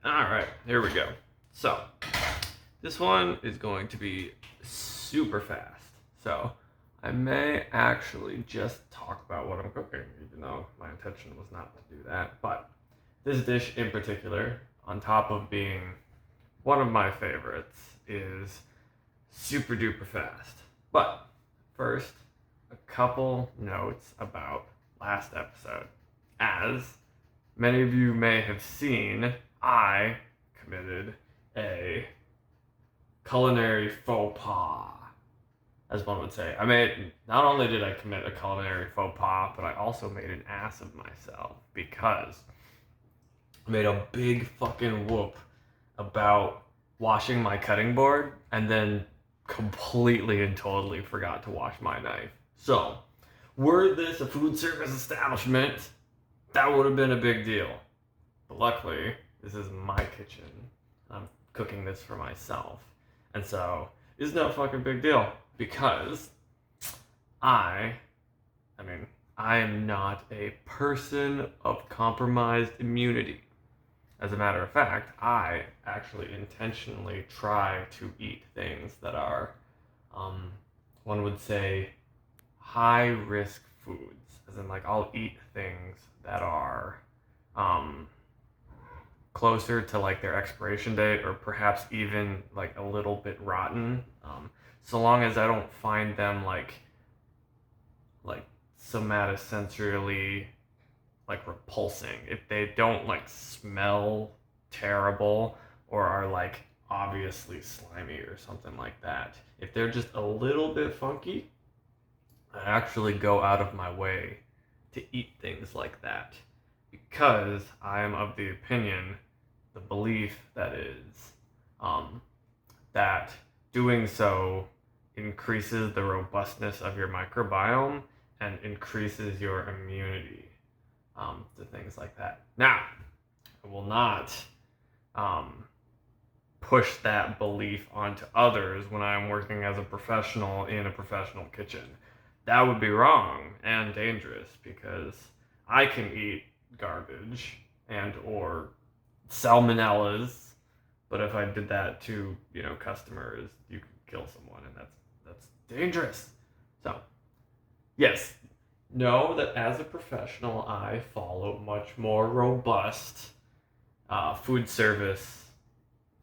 Alright, here we go. So, this one is going to be super fast. So, I may actually just talk about what I'm cooking, even though my intention was not to do that. But this dish in particular, on top of being one of my favorites, is super duper fast. But first, a couple notes about last episode. As many of you may have seen, I committed a culinary faux pas, as one would say. Not only did I commit a culinary faux pas, but I also made an ass of myself because I made a big fucking whoop about washing my cutting board and then completely and totally forgot to wash my knife. So, were this a food service establishment, that would have been a big deal. But luckily, this is my kitchen. I'm cooking this for myself. And so, it's no fucking big deal because I I mean, I am not a person of compromised immunity. As a matter of fact, I actually intentionally try to eat things that are, um, one would say, high risk foods. As in, like, I'll eat things that are um, closer to like their expiration date or perhaps even like a little bit rotten. So long as I don't find them like somatosensorily like repulsing. If they don't like smell terrible or are like obviously slimy or something like that. If they're just a little bit funky, I actually go out of my way to eat things like that because I am of the opinion, the belief that is, um, that doing so increases the robustness of your microbiome and increases your immunity to things like that. Now, I will not um, push that belief onto others when I'm working as a professional in a professional kitchen. That would be wrong and dangerous because I can eat garbage and or salmonellas, but if I did that to, customers, you could kill someone and that's dangerous. So, yes, know that as a professional, I follow much more robust food service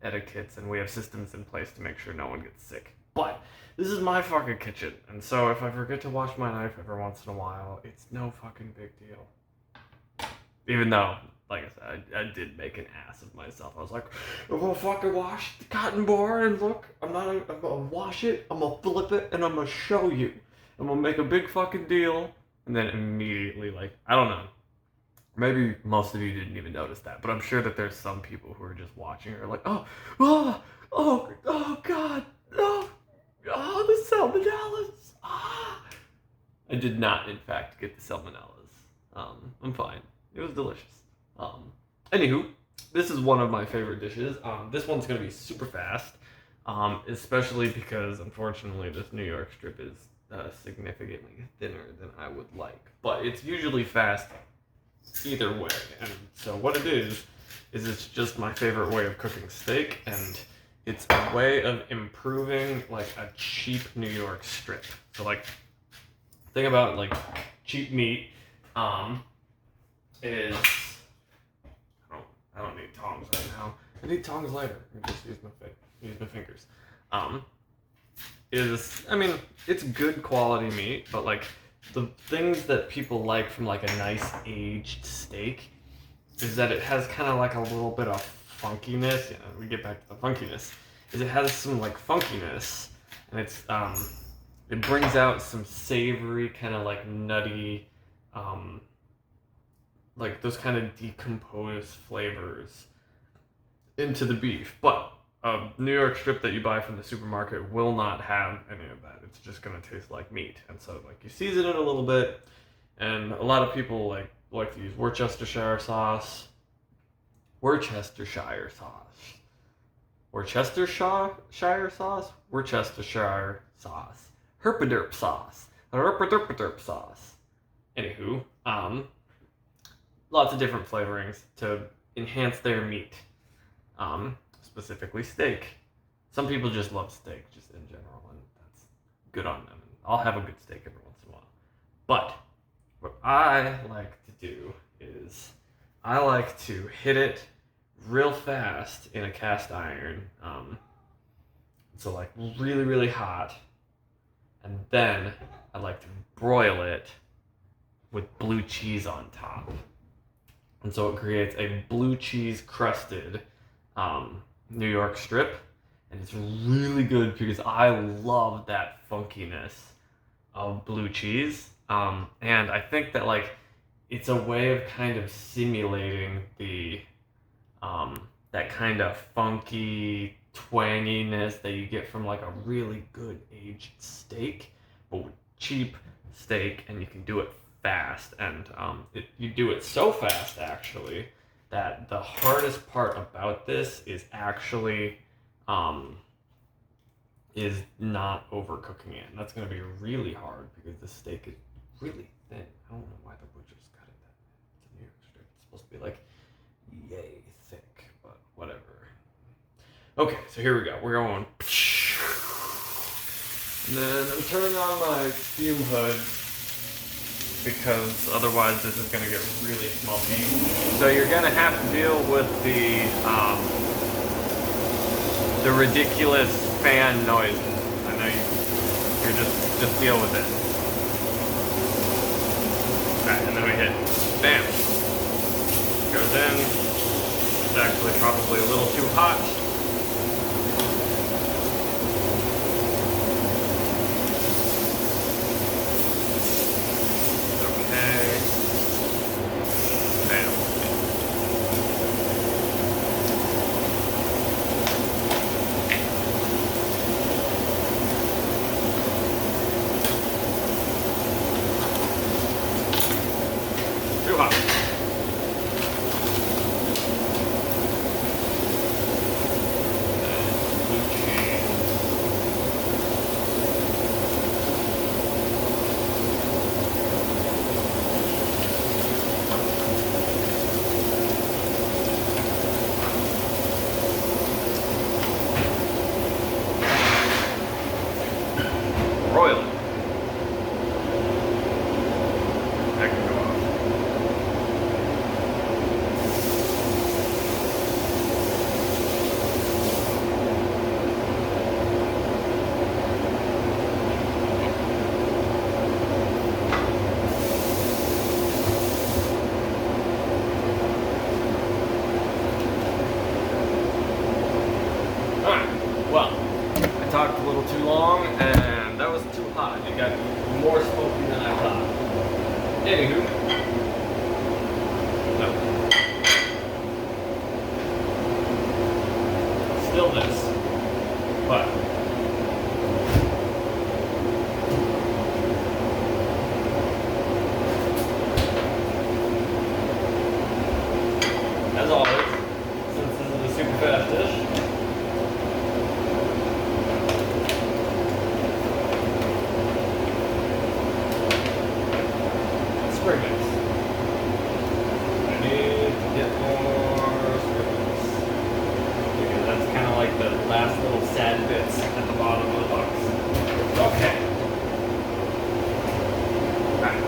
etiquettes, and we have systems in place to make sure no one gets sick. But this is my fucking kitchen, and so if I forget to wash my knife every once in a while, it's no fucking big deal. Even though, like I said, I did make an ass of myself. I was like, I'm gonna fucking wash the cotton board, and look, I'm gonna wash it, I'm gonna flip it, and I'm gonna show you. I'm gonna make a big fucking deal, and then immediately, like, I don't know. Maybe most of you didn't even notice that, but I'm sure that there's some people who are just watching or like, oh, God, oh, the salmonellas. Ah. I did not, in fact, get the salmonellas. I'm fine. It was delicious. Anywho, this is one of my favorite dishes. This one's gonna be super fast, especially because unfortunately this New York strip is significantly thinner than I would like. But it's usually fast either way. And so what it is it's just my favorite way of cooking steak, and it's a way of improving like a cheap New York strip. So like thing about like cheap meat is I don't need tongs right now. I need tongs later. I just use my fingers. It's good quality meat, but like the things that people like from like a nice aged steak is that it has kind of like a little bit of funkiness. Yeah, we get back to the funkiness. Is it has some like funkiness, and it brings out some savory kind of like nutty, like those kind of decomposed flavors into the beef. But a New York strip that you buy from the supermarket will not have any of that. It's just gonna taste like meat. And so like you season it a little bit, and a lot of people like to use Worcestershire sauce. Worcestershire sauce. Worcestershire sauce? Worcestershire sauce. Herpaderp sauce. Herpaderp sauce. Anywho, lots of different flavorings to enhance their meat. specifically steak. Some people just love steak, just in general, and that's good on them. I'll have a good steak every once in a while. But what I like to do is I like to hit it real fast in a cast iron. So like really, really hot. And then I like to broil it with blue cheese on top. And so it creates a blue cheese crusted New York strip. And it's really good because I love that funkiness of blue cheese. And I think that like it's a way of kind of simulating the that kind of funky twanginess that you get from like a really good aged steak, but with cheap steak, and you can do it fast. And you do it so fast actually that the hardest part about this is actually is not overcooking it. And that's going to be really hard because the steak is really thin. I don't know why the butcher's cut it that thin. It's a New York strip. It's supposed to be like yay thick, but whatever. Okay, so here we go. We're going. And then I'm turning on my fume hood because otherwise this is going to get really smoky. So you're going to have to deal with the ridiculous fan noises. I know you're just deal with it. Alright, and then we hit bam. Goes in. It's actually probably a little too hot. Okay. Bam. Too hot. Broil it. That can go off. Alright, well, I talked a little too long and that was too hot. It got more smoky than I thought. Anywho. No. Still this. But as always, since this is a super fast dish, spring mix. I need to get more spring mix. Because that's kind of like the last little sad bits at the bottom of the box. Okay. Alright.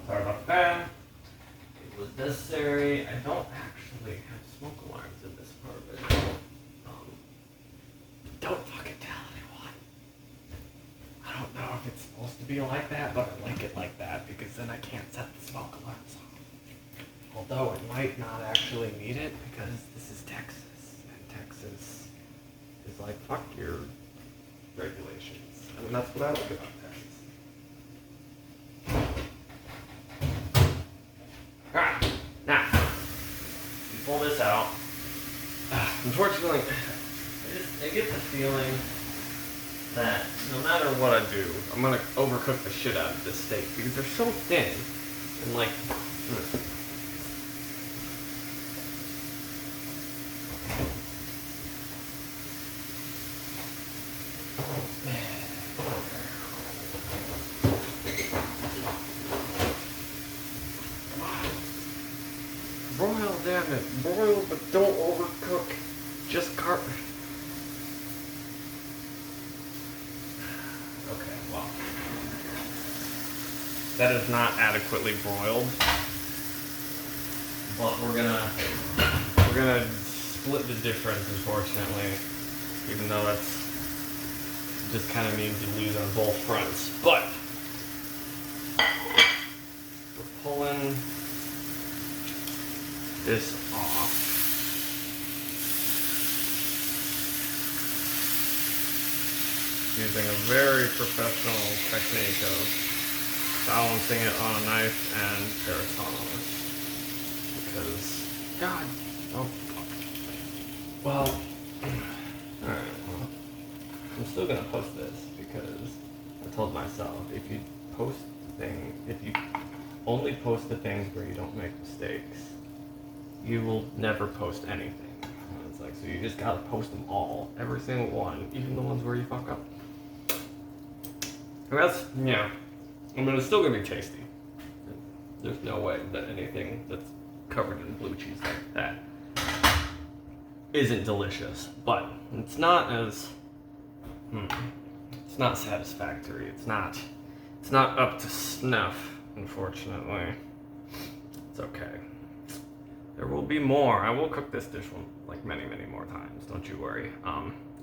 Sorry about that. It was necessary. I don't actually have smoke alarms in this part of it. Don't fucking tell anyone. I don't know if it's supposed to be like that, but I like it like that because then I can't set the smoke alarms off. Although it might not actually need it because this is Texas, and Texas is like, fuck your regulations. And that's what I like about Texas. Alright, now, you pull this out. Unfortunately, I get the feeling that no matter what I do, I'm gonna overcook the shit out of this steak because they're so thin and like. Broil, damn it, broil, but don't overcook. that is not adequately broiled. But we're gonna split the difference, unfortunately, even though that's just kind of means you lose on both fronts. But we're pulling this off. Using a very professional technique of balancing it on a knife and terracotta. Because, God, oh, well, alright, well, I'm still gonna post this because I told myself if you only post the things where you don't make mistakes, you will never post anything. And it's like, so you just gotta post them all, every single one, even the ones where you fuck up. And that's, yeah, I mean, it's still gonna be tasty. There's no way that anything that's covered in blue cheese like that isn't delicious, but it's not as, it's not satisfactory. It's not up to snuff, unfortunately. It's okay. There will be more. I will cook this dish one like many, many more times. Don't you worry.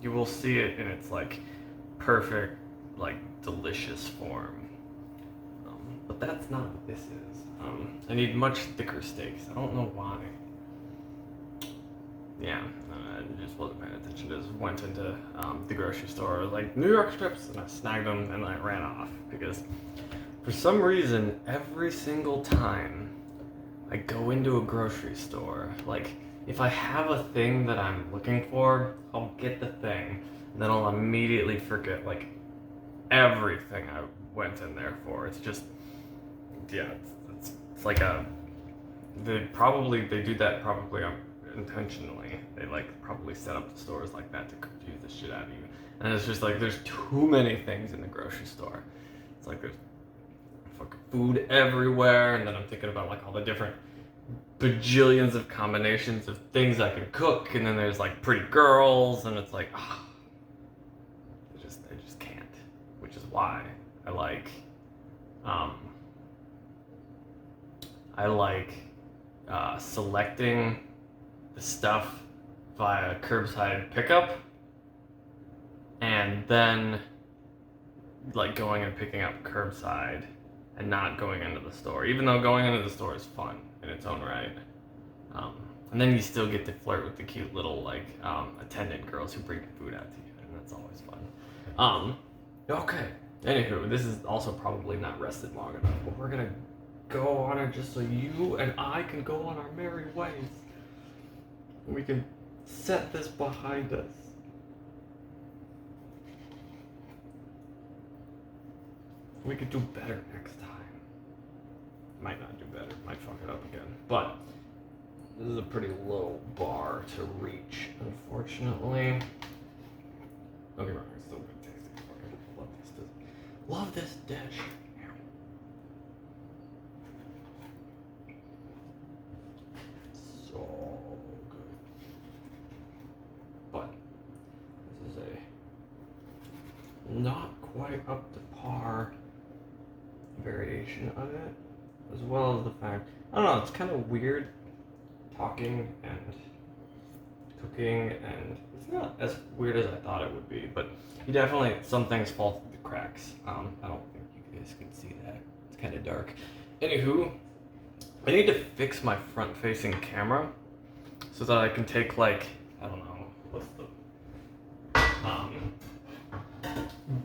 You will see it in its like perfect, like delicious form. But that's not what this is. I need much thicker steaks. I don't know why. Yeah, I just wasn't paying attention. Just went into the grocery store, like New York strips, and I snagged them and I ran off because for some reason, every single time I go into a grocery store, like if I have a thing that I'm looking for, I'll get the thing, and then I'll immediately forget like everything I went in there for. It's just, yeah, it's like they do that probably intentionally. They like probably set up the stores like that to confuse the shit out of you. And it's just like there's too many things in the grocery store. It's like there's fucking food everywhere, and then I'm thinking about like all the different bajillions of combinations of things I can cook, and then there's like pretty girls, and it's like, I just can't. Which is why I like selecting the stuff via curbside pickup, and then like going and picking up curbside and not going into the store, even though going into the store is fun in its own right. And then you still get to flirt with the cute little like attendant girls who bring food out to you, and that's always fun. Okay. Anywho, this is also probably not rested long enough, but we're gonna go on it just so you and I can go on our merry ways. We can set this behind us. We could do better next time. Might not do better, might fuck it up again. But this is a pretty low bar to reach, unfortunately. Don't get me wrong, it's still good tasty. Fucking love this dish. So good. But this is a not quite up to par variation of it, as well as the fact, I don't know, it's kind of weird talking and cooking, and it's not as weird as I thought it would be, but you definitely, some things fall through the cracks. I don't think you guys can see that. It's kind of dark. Anywho, I need to fix my front-facing camera so that I can take like, I don't know, what's the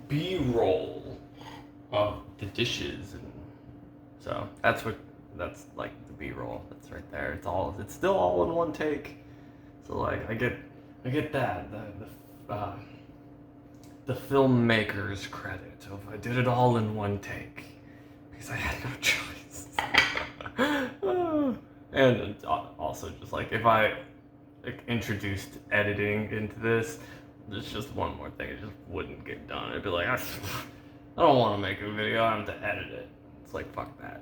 B-roll of the dishes, and so that's like the B-roll. That's right there. It's still all in one take. So like I get that the filmmaker's credit of I did it all in one take because I had no choice. And also just like if I introduced editing into this, there's just one more thing, it just wouldn't get done. I'd be like, I don't want to make a video, I have to edit it. It's like, fuck that.